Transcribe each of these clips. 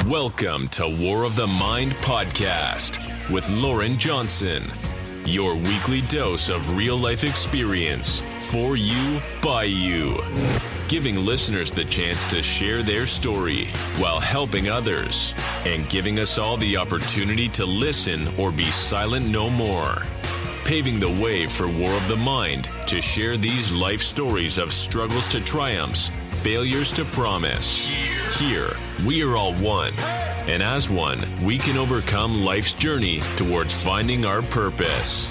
Welcome to War of the Mind podcast with Lauren Johnson, your weekly dose of real-life experience for you, by you, giving listeners the chance to share their story while helping others and giving us all the opportunity to listen or be silent no more. Paving the way for War of the Mind to share these life stories of struggles to triumphs, failures to promise. Here, we are all one, and as one, we can overcome life's journey towards finding our purpose.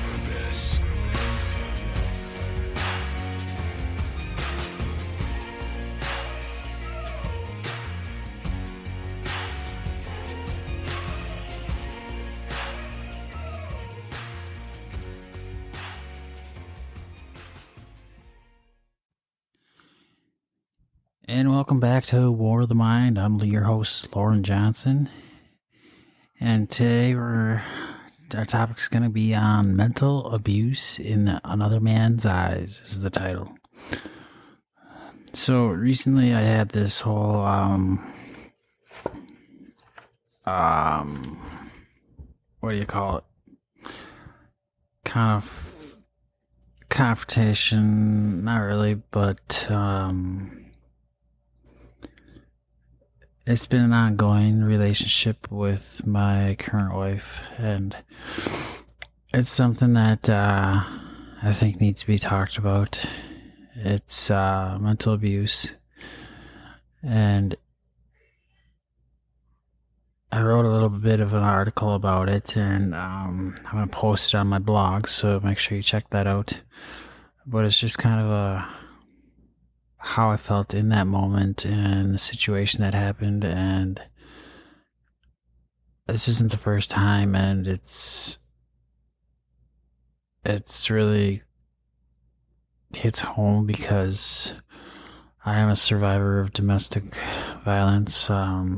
And welcome back to War of the Mind. I'm your host, Lauren Johnson. And today our topic's going to be on mental abuse in another man's eyes, is the title. So recently I had this whole, what do you call it? Kind of confrontation, not really, but, it's been an ongoing relationship with my current wife, and it's something that I think needs to be talked about. It's mental abuse, and I wrote a little bit of an article about it, and I'm going to post it on my blog, so make sure you check that out. But it's just kind of how I felt in that moment and the situation that happened, and this isn't the first time, and it's really hits home because I am a survivor of domestic violence. I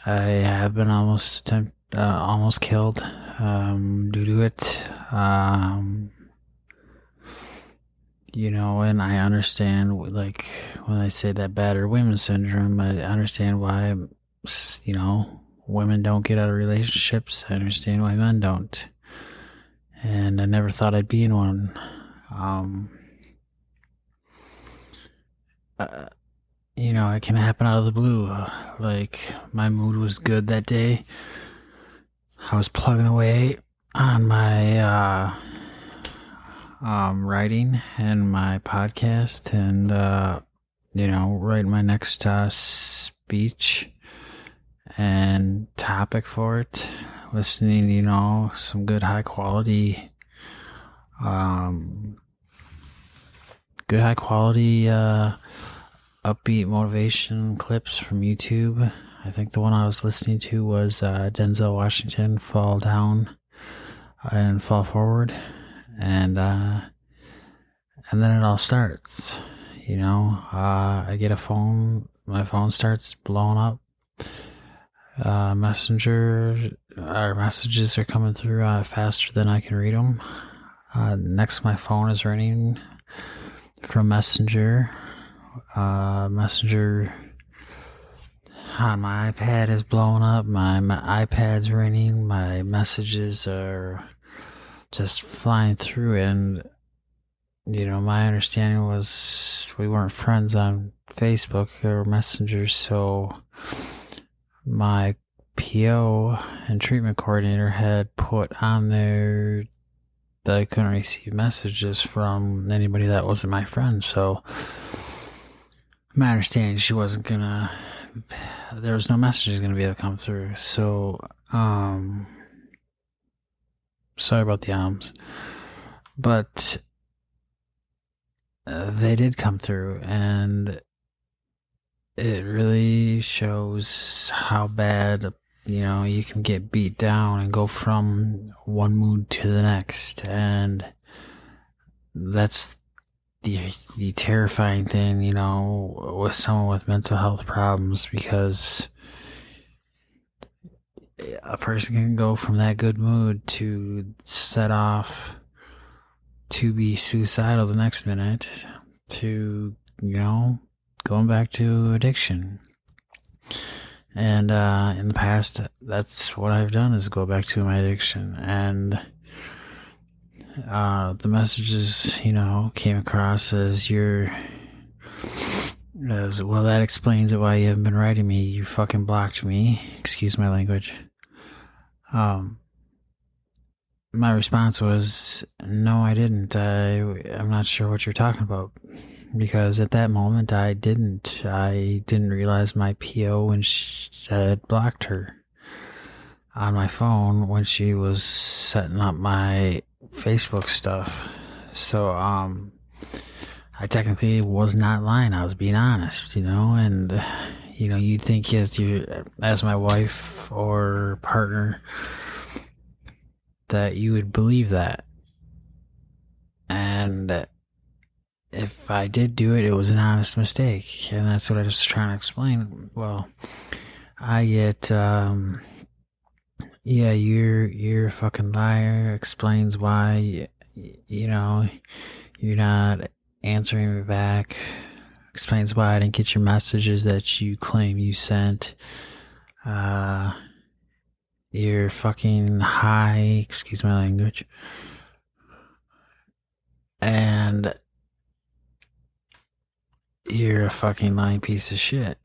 have been almost killed due to it. And I understand, like, when I say that battered women syndrome, I understand why, women don't get out of relationships. I understand why men don't. And I never thought I'd be in one. It can happen out of the blue. Like, my mood was good that day. I was plugging away on my, writing and my podcast, and writing my next speech and topic for it, listening some good high quality upbeat motivation clips from YouTube. I think the one I was listening to was Denzel Washington, Fall Down and Fall Forward. And then it all starts, I get a phone, my phone starts blowing up, messages are coming through faster than I can read them. Next, my phone is ringing from Messenger. Messenger on my iPad is blowing up, my iPad's ringing, my messages are just flying through, and my understanding was we weren't friends on Facebook or Messenger, so my PO and treatment coordinator had put on there that I couldn't receive messages from anybody that wasn't my friend. So my understanding, there was no messages going to be able to come through. So sorry about the arms, but they did come through, and it really shows how bad, you can get beat down and go from one mood to the next. And that's the terrifying thing, with someone with mental health problems, because a person can go from that good mood to set off to be suicidal the next minute, to, going back to addiction. And in the past, that's what I've done, is go back to my addiction. And the messages, came across as well, that explains why you haven't been writing me. You fucking blocked me. Excuse my language. My response was, no, I didn't. I'm not sure what you're talking about. Because at that moment, I didn't realize my PO when she had blocked her on my phone when she was setting up my Facebook stuff. So, I technically was not lying. I was being honest, and, you'd think as my wife or partner, that you would believe that. And if I did do it, it was an honest mistake. And that's what I was trying to explain. Well, I get, yeah, you're a fucking liar, explains why, you're not answering me back, explains why I didn't get your messages that you claim you sent. You're fucking high, excuse my language. And you're a fucking lying piece of shit.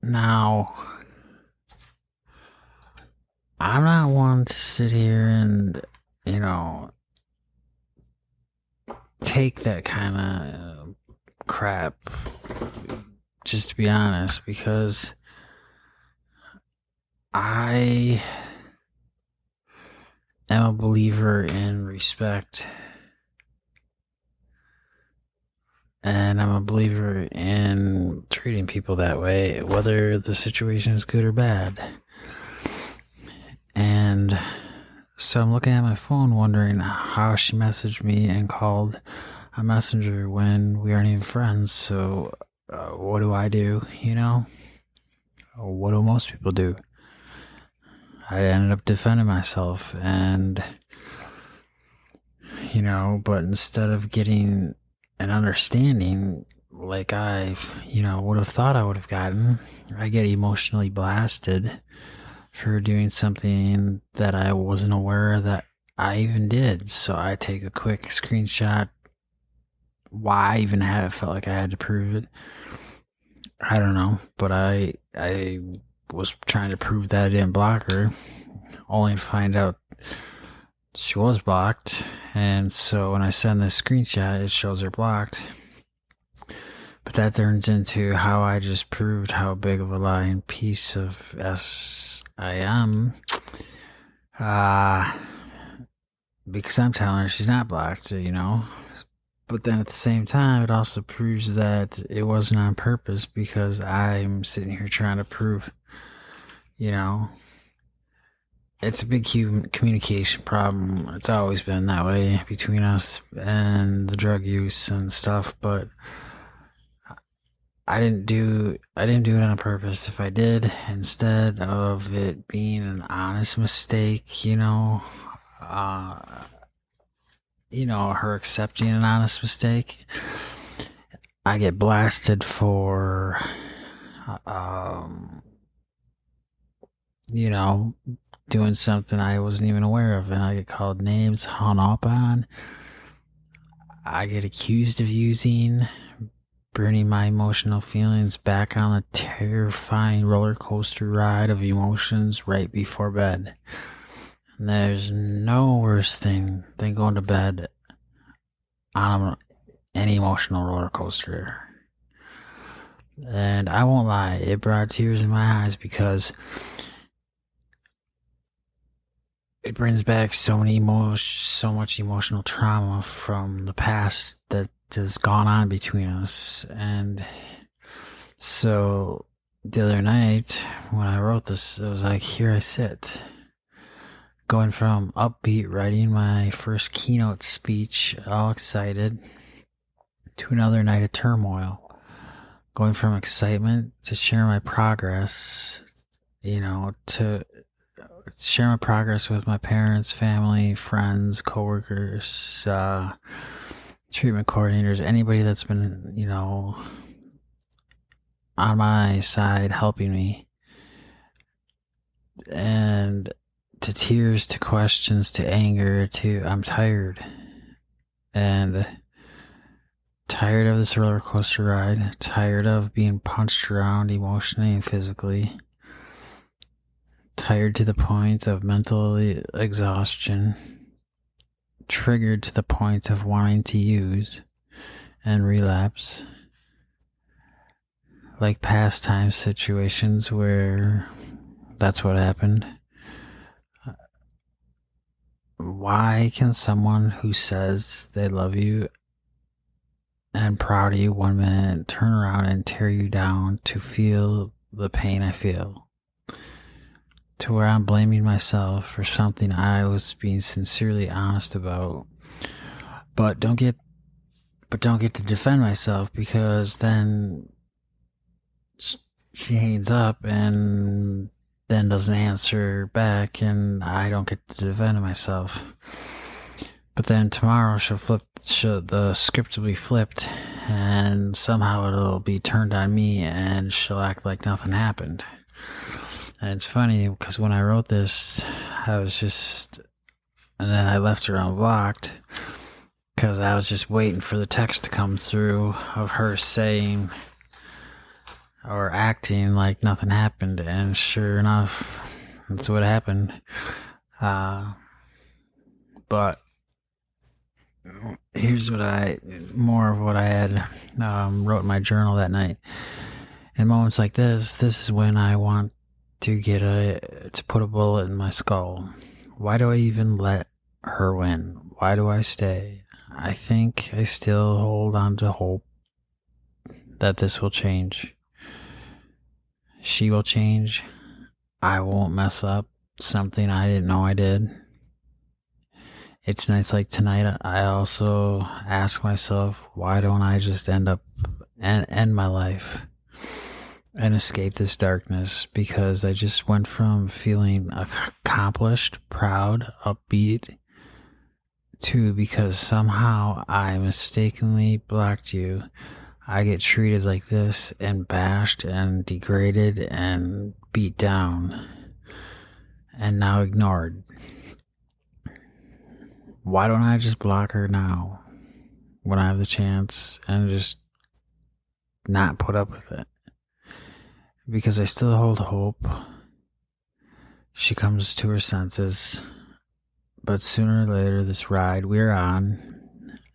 Now, I'm not one to sit here and, take that kind of crap, just to be honest, because I am a believer in respect, and I'm a believer in treating people that way, whether the situation is good or bad. And so I'm looking at my phone wondering how she messaged me and called a messenger when we aren't even friends. So what do I do, What do most people do? I ended up defending myself, and, but instead of getting an understanding like I, would have thought I would have gotten, I get emotionally blasted for doing something that I wasn't aware that I even did. So I take a quick screenshot. Why I even have it, felt like I had to prove it. I don't know, but I was trying to prove that I didn't block her, only to find out she was blocked. And so when I send this screenshot, it shows her blocked. But that turns into how I just proved how big of a lying piece of S I am. Because I'm telling her she's not blocked, But then at the same time, it also proves that it wasn't on purpose, because I'm sitting here trying to prove, it's a big communication problem. It's always been that way between us and the drug use and stuff, but I didn't do it on purpose. If I did, instead of it being an honest mistake, her accepting an honest mistake, I get blasted for, doing something I wasn't even aware of, and I get called names, hung up on. I get accused of burning my emotional feelings back on a terrifying roller coaster ride of emotions right before bed. And there's no worse thing than going to bed on an emotional roller coaster. And I won't lie, it brought tears in my eyes, because it brings back so much emotional trauma from the past that has gone on between us. And so the other night when I wrote this, it was like, here I sit, going from upbeat, writing my first keynote speech, all excited, to another night of turmoil. Going from excitement to share my progress, to share my progress with my parents, family, friends, coworkers, treatment coordinators, anybody that's been, on my side helping me. And to tears, to questions, to anger, to I'm tired. And tired of this roller coaster ride, tired of being punched around emotionally and physically, tired to the point of mental exhaustion, triggered to the point of wanting to use and relapse, like past time situations where that's what happened. Why can someone who says they love you and proud of you one minute turn around and tear you down to feel the pain I feel? To where I'm blaming myself for something I was being sincerely honest about, but don't get to defend myself, because then she hangs up and then doesn't answer back, and I don't get to defend myself. But then tomorrow the script will be flipped, and somehow it'll be turned on me, and she'll act like nothing happened. And it's funny because when I wrote this, and then I left her unblocked because I was just waiting for the text to come through of her saying or acting like nothing happened, and sure enough, that's what happened. But here's more of what I had wrote in my journal that night. In moments like this is when I want to put a bullet in my skull. Why do I even let her win? Why do I stay? I think I still hold on to hope that this will change. She will change. I won't mess up something I didn't know I did. It's nights like tonight I also ask myself, why don't I just end my life and escape this darkness? Because I just went from feeling accomplished, proud, upbeat, to because somehow I mistakenly blocked you, I get treated like this and bashed and degraded and beat down and now ignored. Why don't I just block her now when I have the chance and just not put up with it? Because I still hold hope she comes to her senses, but sooner or later this ride we're on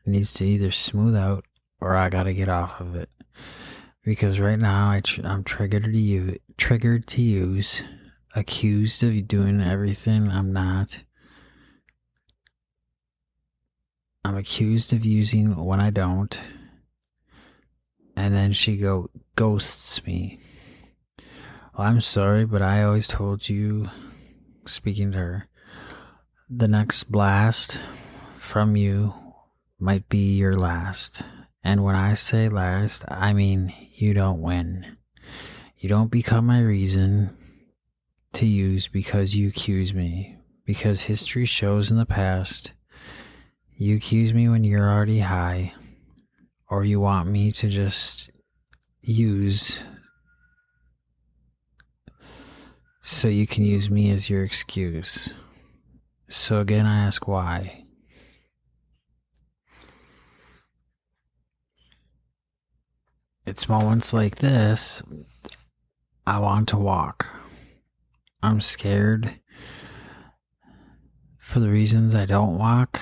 needs to either smooth out or I gotta get off of it. Because right now I'm triggered to use, accused of doing everything I'm not. I'm accused of using when I don't. And then she ghosts me. Well, I'm sorry, but I always told you, speaking to her, the next blast from you might be your last. And when I say last, I mean you don't win. You don't become my reason to use because you accuse me. Because history shows in the past, you accuse me when you're already high, or you want me to just use so you can use me as your excuse. So again, I ask why. It's moments like this I want to walk. I'm scared for the reasons I don't walk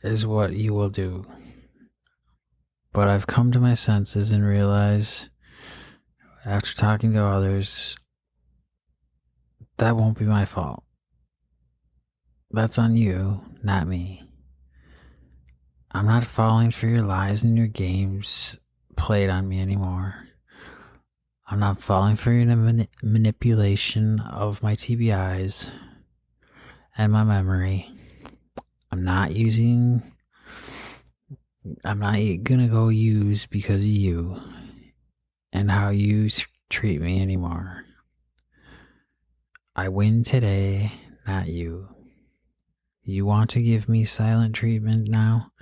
is what you will do. But I've come to my senses and realize, after talking to others, that won't be my fault. That's on you, not me. I'm not falling for your lies and your games played on me anymore. I'm not falling for your manipulation of my TBIs and my memory. I'm not gonna go use because of you and how you treat me anymore. I win today, not you. You want to give me silent treatment now?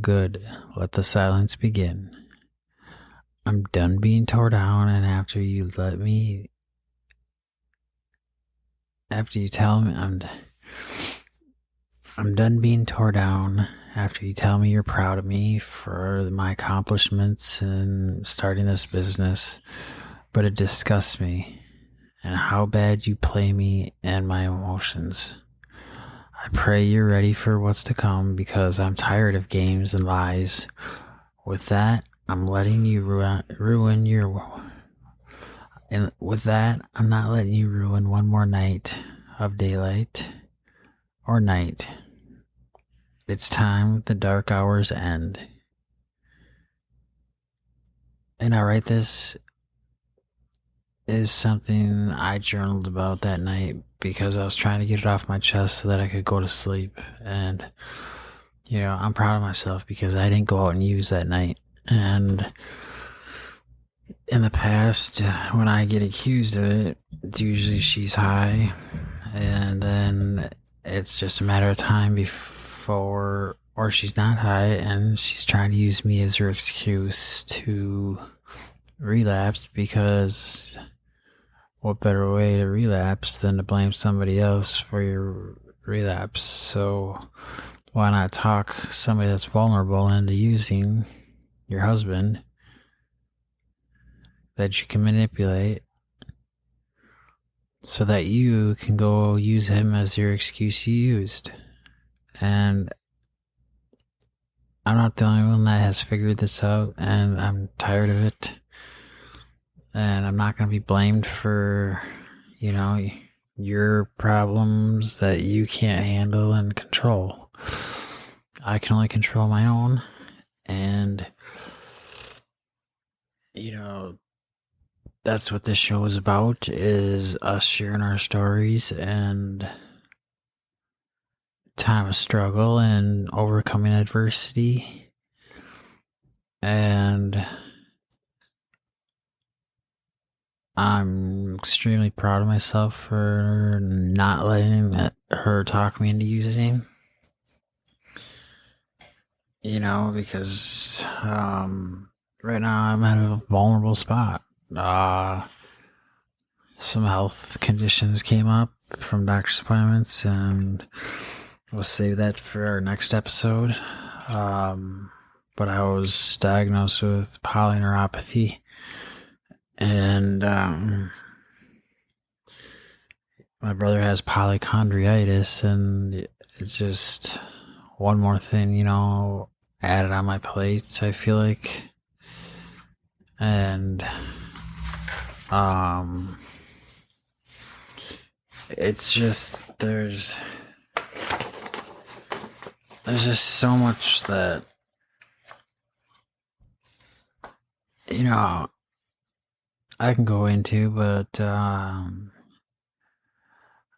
Good. Let the silence begin. I'm done being tore down, and after you tell me, I'm done being tore down. After you tell me you're proud of me for my accomplishments in starting this business, but it disgusts me and how bad you play me and my emotions. I pray you're ready for what's to come because I'm tired of games and lies. With that, I'm letting you ruin your. And with that, I'm not letting you ruin one more night of daylight or night. It's time the dark hours end. And I write this is something I journaled about that night because I was trying to get it off my chest so that I could go to sleep. And, I'm proud of myself because I didn't go out and use that night. And in the past, when I get accused of it, it's usually she's high. And then it's just a matter of time before, or she's not high and she's trying to use me as her excuse to relapse, because what better way to relapse than to blame somebody else for your relapse? So why not talk somebody that's vulnerable into using your husband that you can manipulate so that you can go use him as your excuse you used? And I'm not the only one that has figured this out, and I'm tired of it. And I'm not going to be blamed for, your problems that you can't handle and control. I can only control my own. And, that's what this show is about, is us sharing our stories and time of struggle and overcoming adversity. And I'm extremely proud of myself for not letting her talk me into using. Because right now I'm at a vulnerable spot. Some health conditions came up from doctor's appointments, and we'll save that for our next episode. But I was diagnosed with polyneuropathy, and my brother has polychondritis, and it's just one more thing, added on my plate, I feel like. And it's just there's just so much that I can go into, but I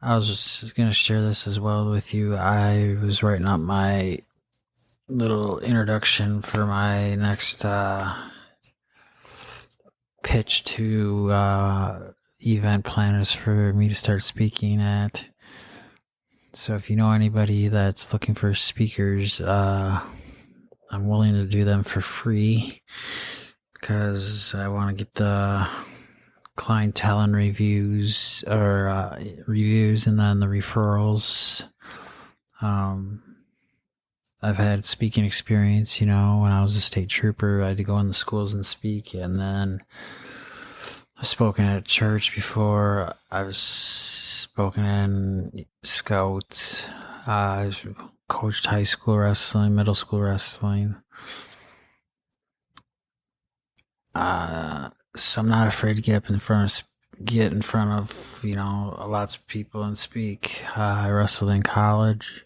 was just gonna share this as well with you. I was writing up my little introduction for my next pitch to event planners for me to start speaking at. So if you know anybody that's looking for speakers, I'm willing to do them for free because I want to get the clientele and reviews, or reviews, and then the referrals. I've had speaking experience, when I was a state trooper. I had to go in the schools and speak, and then I've spoken at church before. I've spoken in scouts. I've coached high school wrestling, middle school wrestling. So I'm not afraid to get in front of lots of people and speak. I wrestled in college.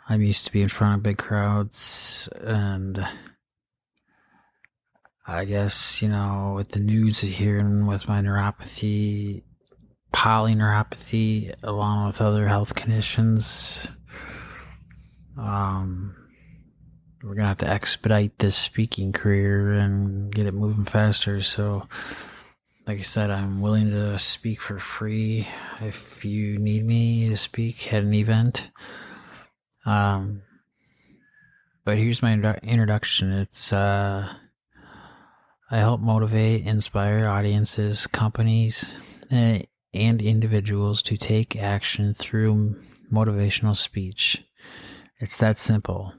I'm used to be in front of big crowds, and I guess, with the news here and with my polyneuropathy, along with other health conditions, we're going to have to expedite this speaking career and get it moving faster. So, like I said, I'm willing to speak for free if you need me to speak at an event. But here's my introduction. It's, I I help motivate, inspire audiences, companies, and individuals to take action through motivational speech. It's that simple.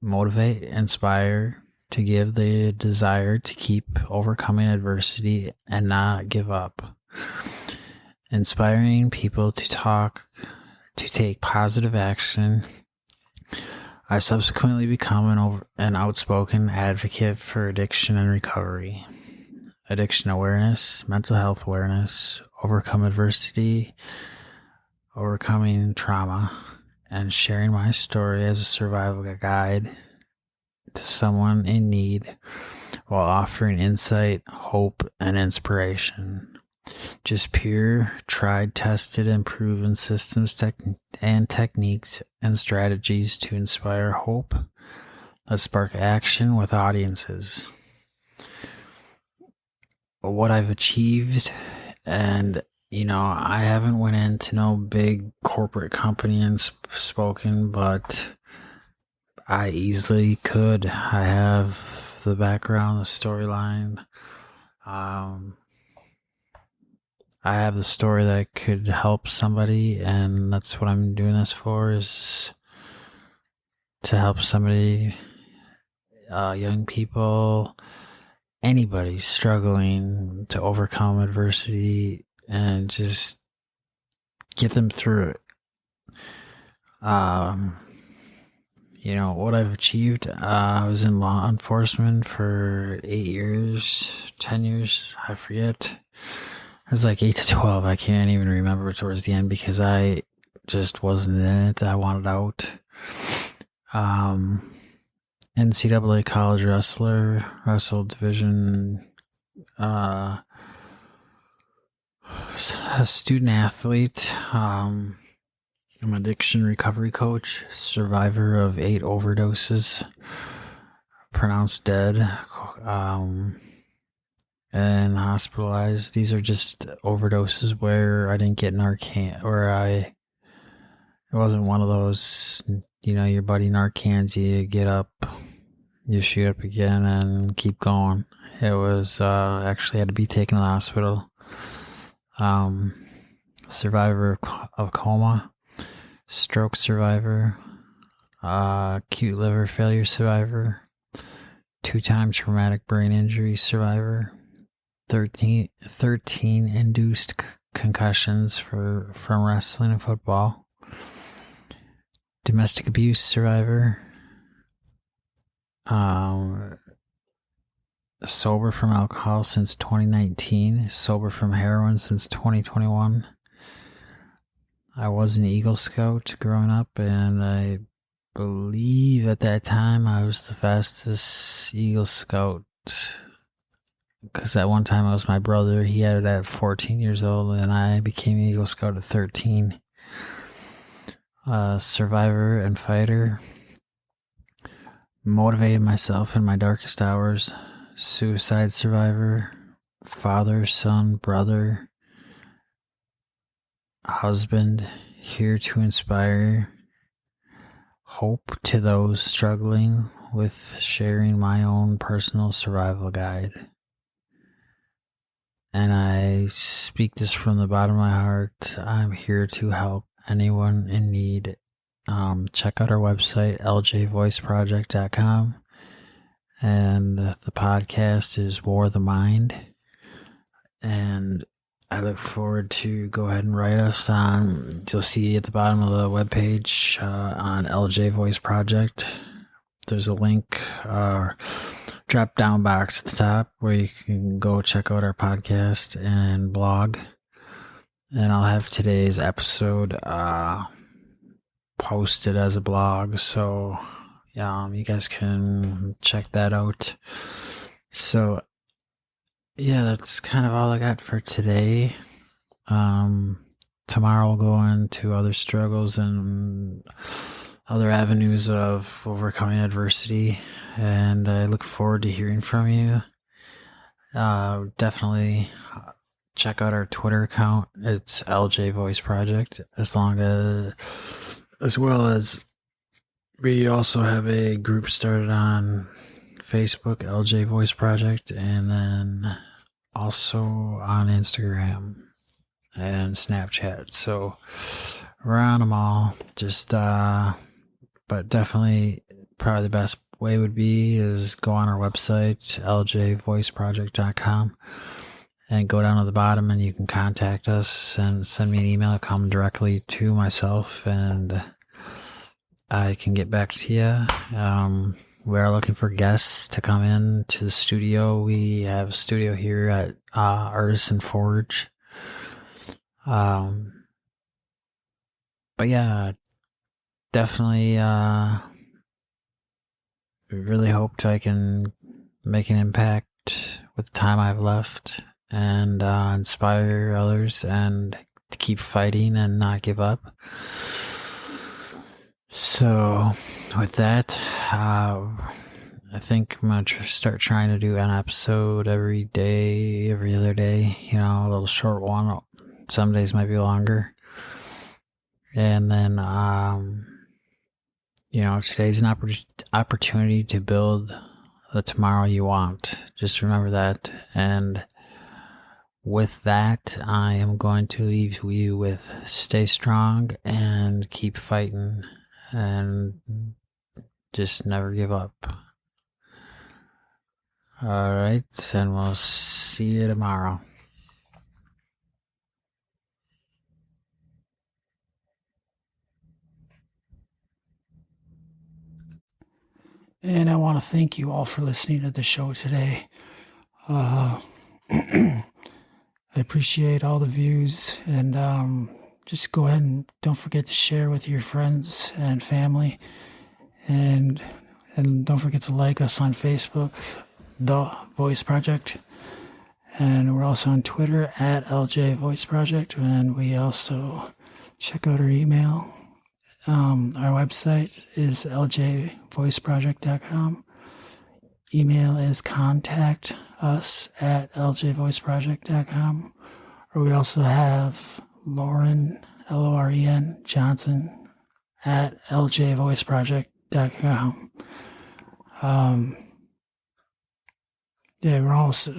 Motivate, inspire, to give the desire to keep overcoming adversity and not give up. Inspiring people to take positive action. I subsequently become an outspoken advocate for addiction and recovery, addiction awareness, mental health awareness, overcome adversity, overcoming trauma, and sharing my story as a survival guide to someone in need while offering insight, hope, and inspiration. Just pure, tried, tested, and proven systems and techniques and strategies to inspire hope that spark action with audiences. What I've achieved, and I haven't went into no big corporate company and spoken, but I easily could. I have the background, the storyline. I have the story that could help somebody, and that's what I'm doing this for, is to help somebody, young people, anybody struggling to overcome adversity and just get them through it. What I've achieved, I was in law enforcement for 8 years, 10 years, I forget. It was like 8 to 12. I can't even remember towards the end because I just wasn't in it. I wanted out. NCAA college wrestler, wrestled division, a student athlete. I'm an addiction recovery coach, survivor of 8 overdoses, pronounced dead, and hospitalized. These are just overdoses where I didn't get Narcan, it wasn't one of those, your buddy Narcans, you get up, you shoot up again and keep going. It was, actually had to be taken to the hospital. Survivor of coma, stroke survivor, acute liver failure survivor, 2-time traumatic brain injury survivor, 13 induced concussions from wrestling and football, domestic abuse survivor, sober from alcohol since 2019, sober from heroin since 2021. I was an Eagle Scout growing up, and I believe at that time I was the fastest Eagle Scout, because at one time it was my brother. He had it at 14 years old, and I became an Eagle Scout at 13. Survivor and fighter. Motivated myself in my darkest hours. Suicide survivor. Father, son, brother. Husband. Here to inspire hope to those struggling with sharing my own personal survival guide. And I speak this from the bottom of my heart. I'm here to help anyone in need. Check out our website, ljvoiceproject.com. And the podcast is War of the Mind. And I look forward to go ahead and write us on, you'll see at the bottom of the webpage on LJ Voice Project. There's a link, drop down box at the top where you can go check out our podcast and blog. And I'll have today's episode posted as a blog, so you guys can check that out. So that's kind of all I got for today. Tomorrow we'll go into other struggles and other avenues of overcoming adversity, and I look forward to hearing from you. Definitely check out our Twitter account. It's LJ Voice Project, as well as we also have a group started on Facebook, LJ Voice Project, and then also on Instagram and Snapchat. So we're on them all. But definitely, probably the best way would be is go on our website, ljvoiceproject.com, and go down to the bottom and you can contact us and send me an email. Come directly to myself and I can get back to you. We are looking for guests to come in to the studio. We have a studio here at Artisan Forge. But yeah, definitely really hoped I can make an impact with the time I've left and inspire others and to keep fighting and not give up. So with that, I think I'm going to start trying to do an episode every day, every other day, a little short one. Some days might be longer. And then, today's an opportunity to build the tomorrow you want. Just remember that. And with that, I am going to leave you with stay strong and keep fighting and just never give up. All right, and we'll see you tomorrow. And I want to thank you all for listening to the show today. I appreciate all the views, and just go ahead and don't forget to share with your friends and family, and don't forget to like us on Facebook, The Voice Project, and we're also on Twitter at LJ Voice Project, and we also check out our email. Our website is ljvoiceproject.com. Email is contact us at ljvoiceproject.com. Or we also have Lauren, Loren Johnson at ljvoiceproject.com. We're also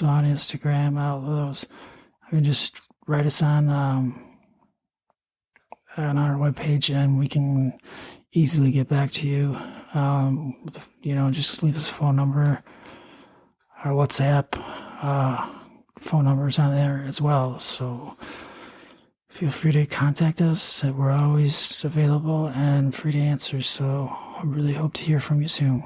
on Instagram. All of those. I mean, just write us on our webpage, and we can easily get back to you. Just leave us a phone number. Our WhatsApp phone numbers on there as well. So feel free to contact us. We're always available and free to answer. So I really hope to hear from you soon.